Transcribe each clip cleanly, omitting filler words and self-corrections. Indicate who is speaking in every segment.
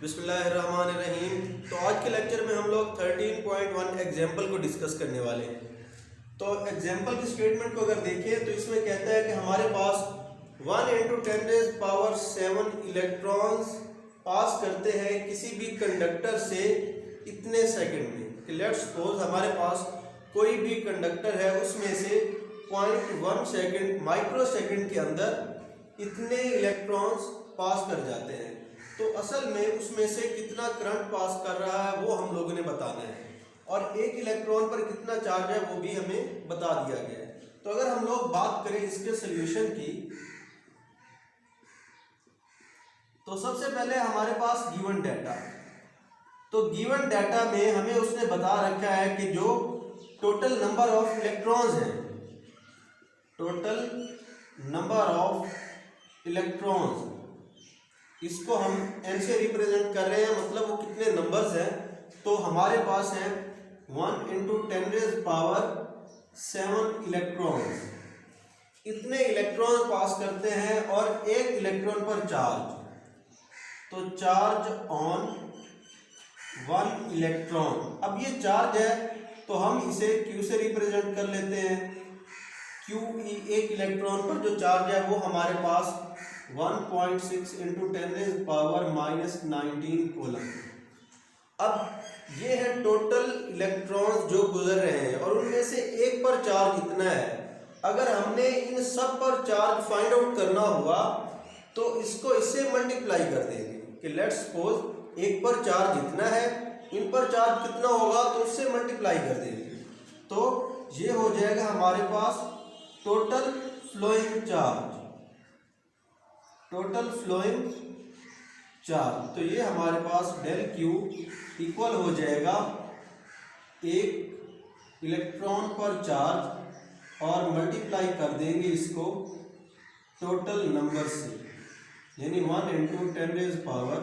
Speaker 1: बिस्मिल्लाहिर्रहमानिर्रहीम। तो आज के लेक्चर में हम लोग 13.1 एग्जाम्पल को डिस्कस करने वाले हैं। तो एग्जाम्पल की स्टेटमेंट को अगर देखें तो इसमें कहता है कि हमारे पास 1 × 10⁻⁷ इलेक्ट्रॉन्स पास करते हैं किसी भी कंडक्टर से इतने सेकंड में। कि लेट्स सपोज हमारे पास कोई भी कंडक्टर है, उसमें से 0.1 सेकंड माइक्रो सेकंड के अंदर इतने इलेक्ट्रॉन्स पास कर जाते हैं। तो असल में उसमें से कितना करंट पास कर रहा है वो हम लोगों ने बताना है, और एक इलेक्ट्रॉन पर कितना चार्ज है वो भी हमें बता दिया गया है। तो अगर हम लोग बात करें इसके सोल्यूशन की, तो सबसे पहले हमारे पास गिवन डाटा। तो गिवन डाटा में हमें उसने बता रखा है कि जो टोटल नंबर ऑफ इलेक्ट्रॉन्स हैं, टोटल नंबर ऑफ इलेक्ट्रॉन्स, इसको हम n से रिप्रेजेंट कर रहे हैं, मतलब वो कितने नंबर्स हैं। तो हमारे पास है 1 × 10⁻⁷ इलेक्ट्रॉन्स। इतने इलेक्ट्रॉन पास करते हैं और एक इलेक्ट्रॉन पर चार्ज, तो चार्ज ऑन 1 इलेक्ट्रॉन। अब ये चार्ज है तो हम इसे Q से रिप्रेजेंट कर लेते हैं। QE एक इलेक्ट्रॉन पर जो चार्ज है वो हमारे पास 1.6 × 10⁻⁻19 कूलम। अब ये है टोटल इलेक्ट्रॉन्स जो गुजर रहे हैं, और उनमें से एक पर चार्ज कितना है। अगर हमने इन सब पर चार्ज फाइंड आउट करना हुआ तो इसको इससे मल्टीप्लाई कर देंगे कि लेट्स सपोज एक पर चार्ज इतना है, इन पर चार्ज कितना होगा तो उससे मल्टीप्लाई कर देंगे। तो ये हो जाएगा हमारे पास total flowing charge, total flowing charge. तो ये हमारे पास डेल Q इक्वल हो जाएगा एक इलेक्ट्रॉन पर चार्ज, और मल्टीप्लाई कर देंगे इसको टोटल नंबर से, यानी 1 × 10⁻⁷।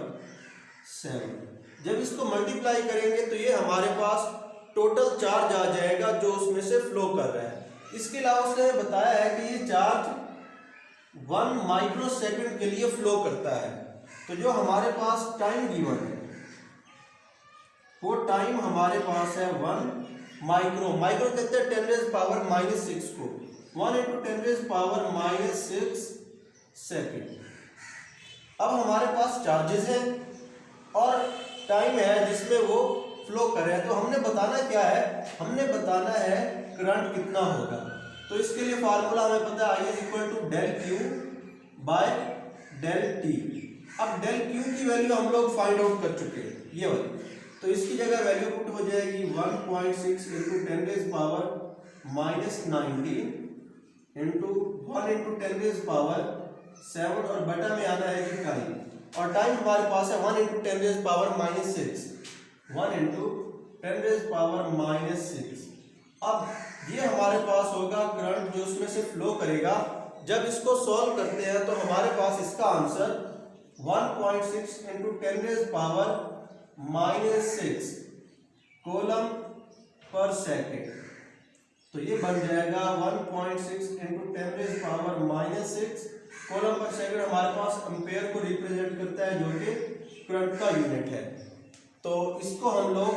Speaker 1: जब इसको मल्टीप्लाई करेंगे तो ये हमारे पास टोटल चार्ज आ जाएगा जो उसमें से फ्लो कर रहा है। इसके अलावा उसने बताया है कि ये चार्ज 1 माइक्रो सेकंड के लिए फ्लो करता है। तो जो हमारे पास टाइम गिवन है वो टाइम हमारे पास है 1 माइक्रो। माइक्रो कहते हैं 10⁻⁻6 को, 1 × 10⁻⁻6 सेकंड। अब हमारे पास चार्जेस हैं और टाइम है जिसमें वो फ्लो कर रहे हैं। तो हमने बताना क्या है, हमने बताना है करंट कितना होगा। तो इसके लिए फार्मूला हमें पता है, I = del Q/ del T। अब डेल Q की वैल्यू हम लोग फाइंड आउट कर चुके हैं, ये वाली। तो इसकी जगह वैल्यू पुट हो जाएगी 1.6 × 10⁻⁻19 × 1 × 10⁻⁷, और बटा में आना है कि टाइम, और टाइम हमारे पास है 1 × 10⁻⁻6, 1 × 10⁻⁻6। अब ये हमारे पास होगा करंट जो उसमें से फ्लो करेगा। जब इसको सॉल्व करते हैं तो हमारे पास इसका आंसर 1.6 × 10⁻⁻6 कूलम पर सेकेंड। तो ये बन जाएगा 1.6 × 10⁻⁻6 कूलम पर सेकेंड। हमारे पास एम्पेयर को रिप्रेजेंट करता है जो कि करंट का यूनिट है। तो इसको हम लोग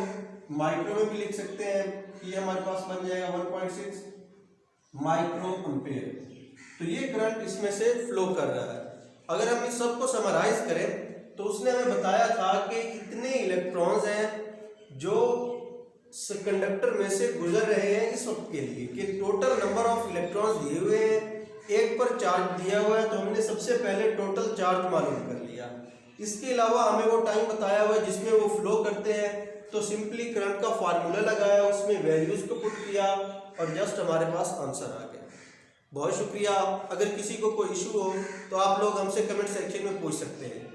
Speaker 1: माइक्रो में भी लिख सकते हैं, ये हमारे पास बन जाएगा 1.6 माइक्रो एम्पेयर। तो ये करंट इसमें से फ्लो कर रहा है। अगर हम इस सब को समराइज करें तो उसने हमें बताया था कि इतने इलेक्ट्रॉन्स हैं जो कंडक्टर में से गुजर रहे हैं इस वक्त के लिए, कि टोटल नंबर ऑफ इलेक्ट्रॉन्स दिए हुए हैं, एक पर चार्ज दिया हुआ है। तो हमने सबसे पहले टोटल चार्ज मालूम कर लिया। इसके अलावा हमें वो टाइम बताया हुआ है जिसमें वो फ्लो करते हैं। तो सिंपली करंट का फार्मूला लगाया, उसमें वैल्यूज को पुट किया, और जस्ट हमारे पास आंसर आ गया। बहुत शुक्रिया। अगर किसी को कोई इशू हो तो आप लोग हमसे कमेंट सेक्शन में पूछ सकते हैं।